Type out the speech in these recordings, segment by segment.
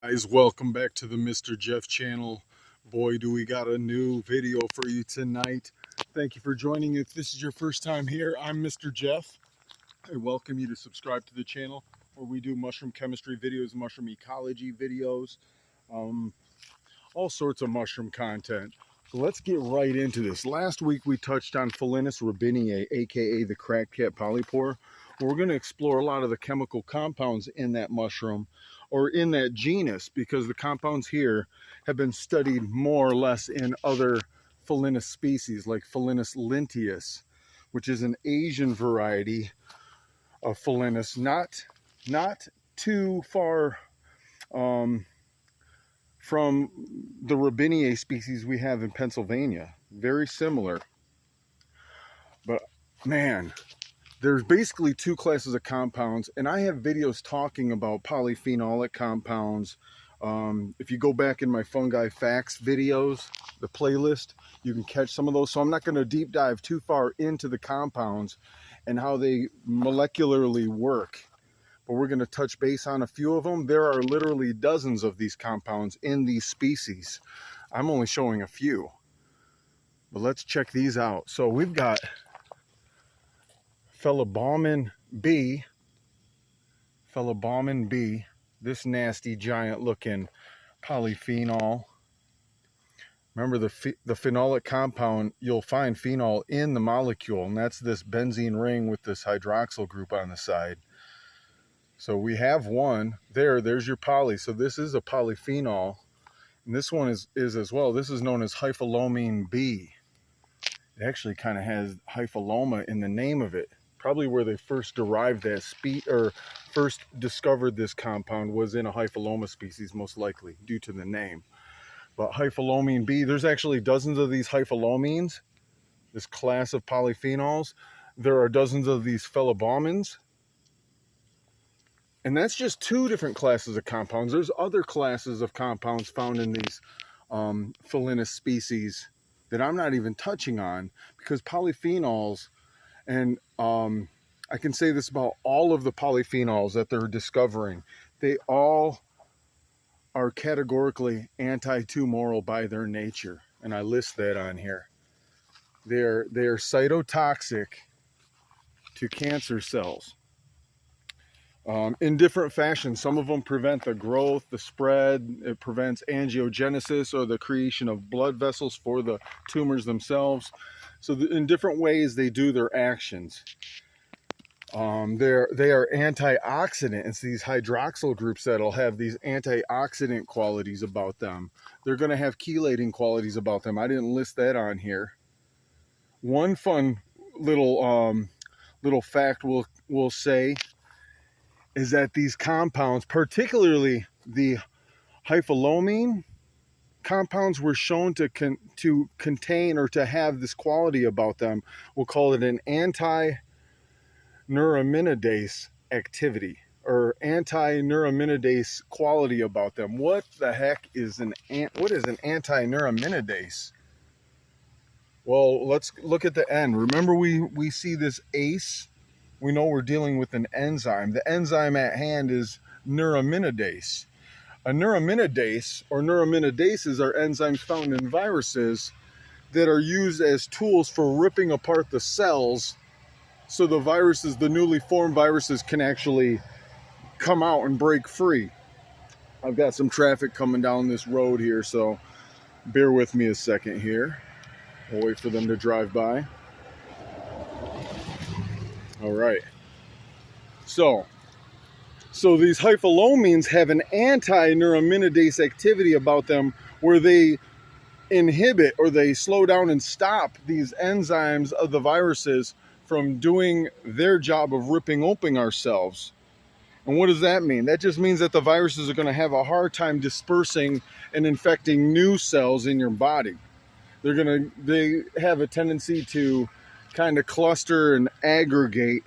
Guys, welcome back to the Mr. Jeff channel. Boy, do we got a new video for you tonight. Thank you for joining. If this is your first time here, I'm Mr. Jeff. I welcome you to subscribe to the channel where we do mushroom chemistry videos, mushroom ecology videos, all sorts of mushroom content. So let's get right into this. Last week we touched on Phellinus robineae, aka the crack cat polypore. We're going to explore a lot of the chemical compounds in that mushroom or in that genus, because the compounds here have been studied more or less in other Phellinus species like Phellinus linteus, which is an Asian variety of Phellinus, not too far from the robineae species we have in Pennsylvania. Very similar. But man, there's basically two classes of compounds, and I have videos talking about polyphenolic compounds. If you go back in my fungi facts videos, the playlist, you can catch some of those. So I'm not going to deep dive too far into the compounds and how they molecularly work, but we're going to touch base on a few of them. There are literally dozens of these compounds in these species. I'm only showing a few, but let's check these out. So we've got Phellinus B, this nasty giant looking polyphenol. Remember, the phenolic compound, you'll find phenol in the molecule, and that's this benzene ring with this hydroxyl group on the side. So we have one there's your poly. So this is a polyphenol, and this one is as well. This is known as hyphalomine B. It actually kind of has hyphaloma in the name of it. Probably where they first derived that first discovered this compound was in a hyphaloma species, most likely, due to the name. But hyphalomine B, there's actually dozens of these hyphalomines, this class of polyphenols. There are dozens of these phyllobombins. And that's just two different classes of compounds. There's other classes of compounds found in these Phellinus species that I'm not even touching on, because polyphenols, and I can say this about all of the polyphenols that they're discovering, they all are categorically anti-tumoral by their nature, and I list that on here. They are cytotoxic to cancer cells in different fashions. Some of them prevent the growth, the spread. It prevents angiogenesis, or the creation of blood vessels for the tumors themselves. So in different ways they do their actions. They are antioxidant. It's these hydroxyl groups that'll have these antioxidant qualities about them. They're going to have chelating qualities about them. I didn't list that on here. One fun little fact we'll say is that these compounds, particularly the hyphalomine compounds, were shown to contain or to have this quality about them. We'll call it an anti-neuraminidase activity, or anti-neuraminidase quality about them. What the heck is an anti-neuraminidase? Well, let's look at the end. Remember, we see this ACE. We know we're dealing with an enzyme. The enzyme at hand is neuraminidase. A neuraminidase, or neuraminases, are enzymes found in viruses that are used as tools for ripping apart the cells, so the viruses, the newly formed viruses, can actually come out and break free. I've got some traffic coming down this road here, so bear with me a second here. We'll wait for them to drive by. All right. So these hyphalomines have an anti-neuraminidase activity about them, where they inhibit, or they slow down and stop these enzymes of the viruses from doing their job of ripping open ourselves. And what does that mean? That just means that the viruses are going to have a hard time dispersing and infecting new cells in your body. They have a tendency to kind of cluster and aggregate,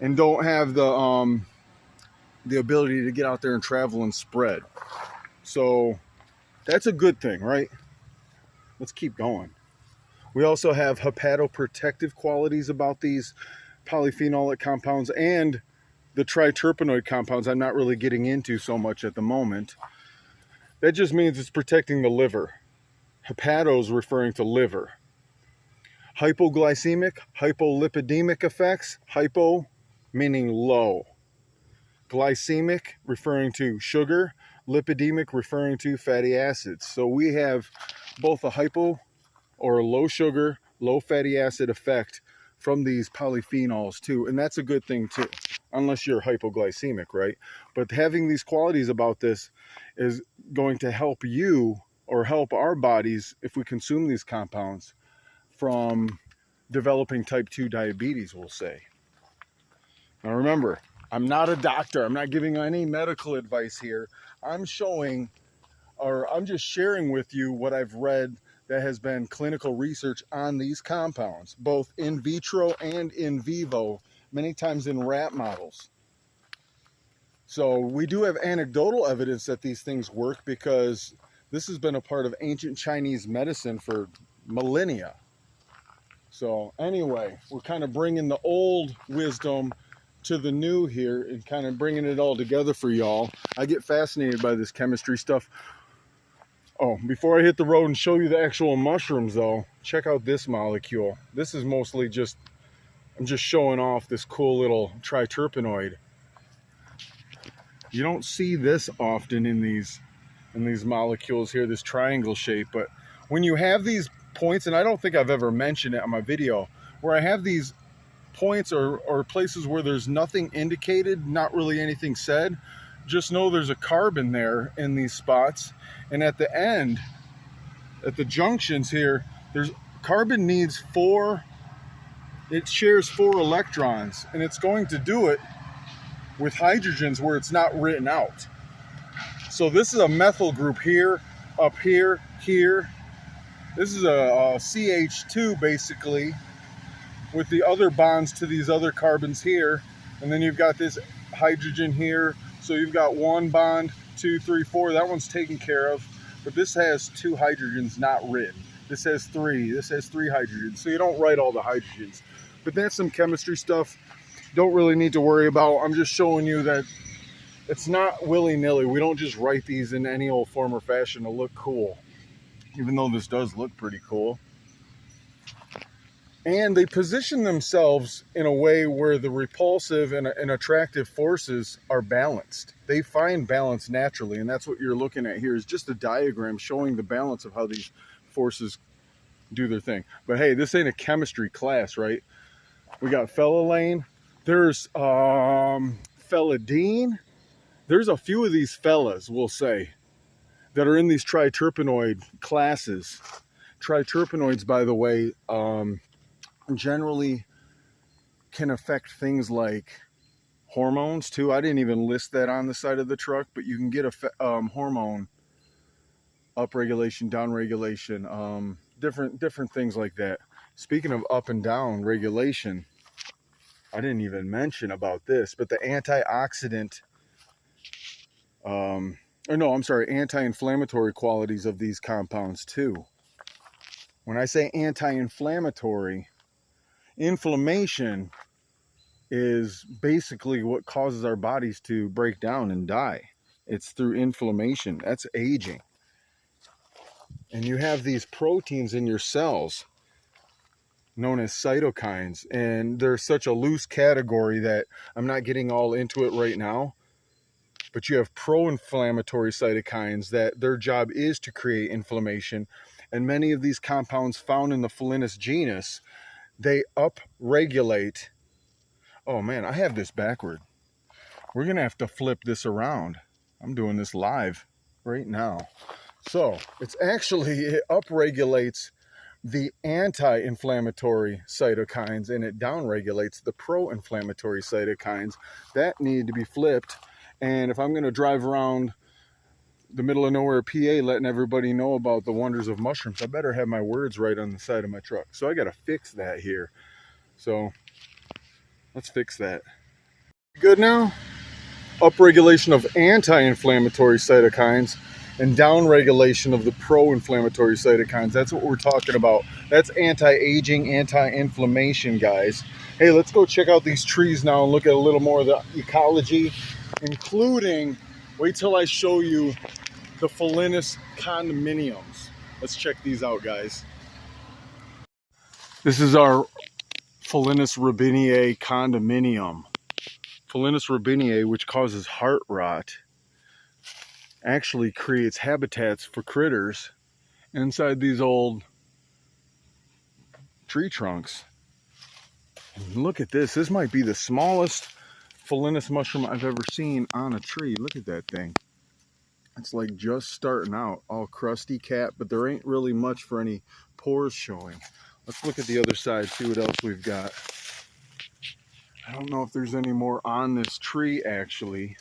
and don't have the ability to get out there and travel and spread. So that's a good thing, right? Let's keep going. We also have hepatoprotective qualities about these polyphenolic compounds, and the triterpenoid compounds I'm not really getting into so much at the moment. That just means it's protecting the liver. Hepatos referring to liver. Hypoglycemic, hypolipidemic effects. Hypo meaning low. Glycemic referring to sugar. Lipidemic referring to fatty acids. So we have both a hypo or a low sugar, low fatty acid effect from these polyphenols too. And that's a good thing too, unless you're hypoglycemic, right? But having these qualities about this is going to help you, or help our bodies, if we consume these compounds, from developing type 2 diabetes, we'll say. Now remember, I'm not a doctor. I'm not giving any medical advice here. I'm showing, or I'm just sharing with you what I've read that has been clinical research on these compounds, both in vitro and in vivo, many times in rat models. So we do have anecdotal evidence that these things work, because this has been a part of ancient Chinese medicine for millennia. So anyway, we're kind of bringing the old wisdom to the new here and kind of bringing it all together for y'all. I get fascinated by this chemistry stuff. Oh, before I hit the road and show you the actual mushrooms though, check out this molecule. This is mostly just, I'm just showing off this cool little triterpenoid. You don't see this often in these molecules here, this triangle shape, but when you have these points, and I don't think I've ever mentioned it on my video, where I have these points or places where there's nothing indicated, not really anything said, just know there's a carbon there in these spots. And at the end, at the junctions here, there's carbon needs it shares 4 electrons, and it's going to do it with hydrogens where it's not written out. So this is a methyl group here, up here, here. This is a CH2 basically, with the other bonds to these other carbons here. And then you've got this hydrogen here. So you've got 1 bond, 2, 3, 4. That one's taken care of. But this has 2 hydrogens not written. This has 3. This has 3 hydrogens. So you don't write all the hydrogens. But that's some chemistry stuff. Don't really need to worry about. I'm just showing you that it's not willy-nilly. We don't just write these in any old form or fashion to look cool, even though this does look pretty cool. And they position themselves in a way where the repulsive and attractive forces are balanced. They find balance naturally, and that's what you're looking at here, is just a diagram showing the balance of how these forces do their thing. But hey, this ain't a chemistry class, right? We got phelylane. There's phelidine. There's a few of these fellas, we'll say, that are in these triterpenoid classes. Triterpenoids, by the way, generally can affect things like hormones too. I didn't even list that on the side of the truck, but you can get a hormone upregulation, downregulation, different things like that. Speaking of up and down regulation, I didn't even mention about this, but the antioxidant, anti-inflammatory qualities of these compounds too. When I say anti-inflammatory, inflammation is basically what causes our bodies to break down and die. It's through inflammation. That's aging. And you have these proteins in your cells known as cytokines, and they're such a loose category that I'm not getting all into it right now. But you have pro-inflammatory cytokines that their job is to create inflammation. And many of these compounds found in the Phellinus genus, they upregulate. Oh man, I have this backward. We're gonna have to flip this around. I'm doing this live right now. So it's actually, it upregulates the anti-inflammatory cytokines and it downregulates the pro-inflammatory cytokines that need to be flipped. And if I'm going to drive around the middle of nowhere, PA, letting everybody know about the wonders of mushrooms, I better have my words right on the side of my truck. So I got to fix that here. So let's fix that. Good now? Upregulation of anti-inflammatory cytokines and downregulation of the pro-inflammatory cytokines. That's what we're talking about. That's anti-aging, anti-inflammation, guys. Hey, let's go check out these trees now and look at a little more of the ecology, including, wait till I show you the Phellinus condominiums. Let's check these out, guys. This is our Phellinus robineae condominium. Phellinus robineae, which causes heart rot, actually creates habitats for critters inside these old tree trunks. And look at this. This might be the smallest Phellinus mushroom I've ever seen on a tree. Look at that thing. It's like just starting out, all crusty cap, but there ain't really much for any pores showing. Let's look at the other side, see what else we've got. I don't know if there's any more on this tree actually,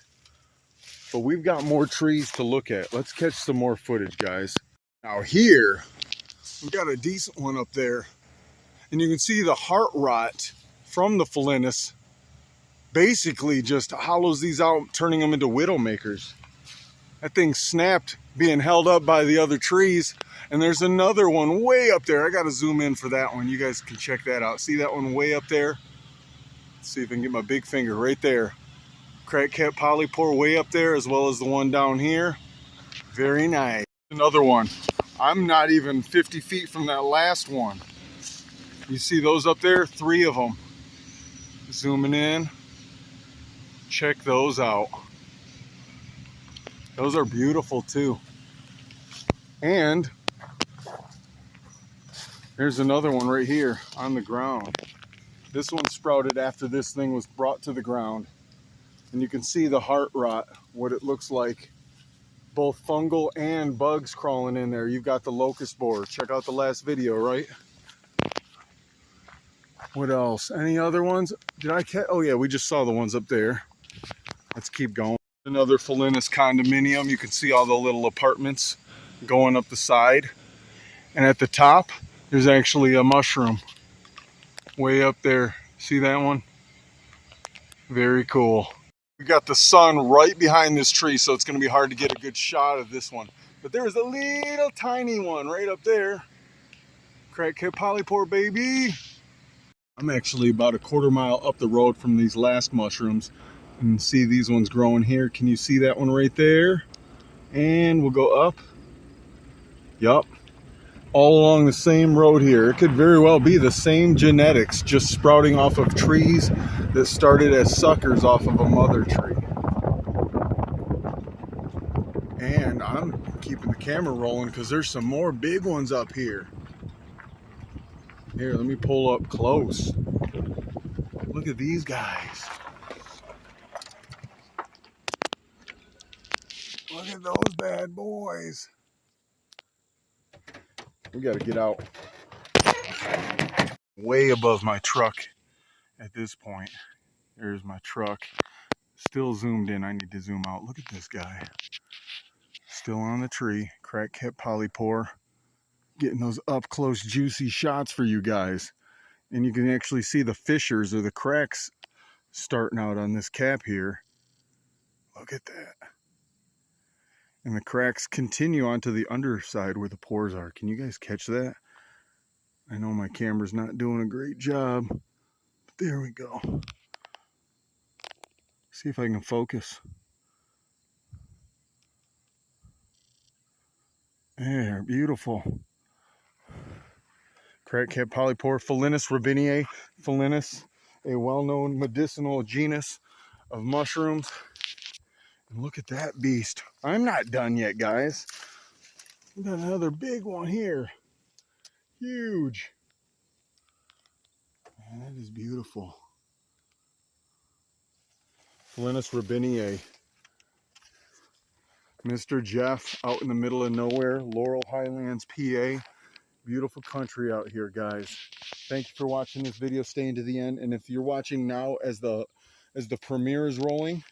but we've got more trees to look at. Let's catch some more footage, guys. Now here, we've got a decent one up there, and you can see the heart rot from the Phellinus basically just hollows these out, turning them into widowmakers. That thing snapped being held up by the other trees. And there's another one way up there. I got to zoom in for that one. You guys can check that out. See that one way up there? Let's see if I can get my big finger right there. Crack cap polypore way up there, as well as the one down here. Very nice. Another one. I'm not even 50 feet from that last one. You see those up there? 3 of them. Zooming in. Check those out. Those are beautiful too. And there's another one right here on the ground. This one sprouted after this thing was brought to the ground. And you can see the heart rot, what it looks like. Both fungal and bugs crawling in there. You've got the locust borer. Check out the last video, right? What else? Any other ones? Did I catch? Oh yeah, we just saw the ones up there. Let's keep going. Another Phellinus condominium. You can see all the little apartments going up the side. And at the top, there's actually a mushroom way up there. See that one? Very cool. We got the sun right behind this tree, so it's going to be hard to get a good shot of this one. But there's a little tiny one right up there. Crack cap polypore, baby. I'm actually about a quarter mile up the road from these last mushrooms. And see these ones growing here. Can you see that one right there? And we'll go up. Yup. All along the same road here. It could very well be the same genetics, just sprouting off of trees that started as suckers off of a mother tree. And I'm keeping the camera rolling because there's some more big ones up here. Here, let me pull up close. Look at these guys. Look at those bad boys. We got to get out way above my truck at this point. There's my truck. Still zoomed in. I need to zoom out. Look at this guy. Still on the tree. Crack cap polypore. Getting those up close juicy shots for you guys. And you can actually see the fissures or the cracks starting out on this cap here. Look at that. And the cracks continue onto the underside where the pores are. Can you guys catch that? I know my camera's not doing a great job, but there we go. See if I can focus. There, beautiful. Crack cap polypore, Phellinus robineae. Phellinus, a well-known medicinal genus of mushrooms. And look at that beast. I'm not done yet, guys. We got another big one here. Huge. Man, that is beautiful. Phellinus robineae. Mr. Jeff out in the middle of nowhere, Laurel Highlands, PA. Beautiful country out here, guys. Thank you for watching this video, staying to the end. And if you're watching now as the premiere is rolling,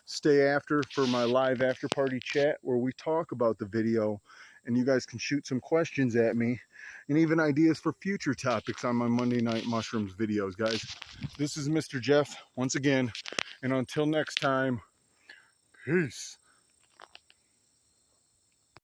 stay after for my live after party chat where we talk about the video and you guys can shoot some questions at me and even ideas for future topics on my Monday Night Mushrooms videos, guys. This is Mr. Jeff once again, and until next time, peace.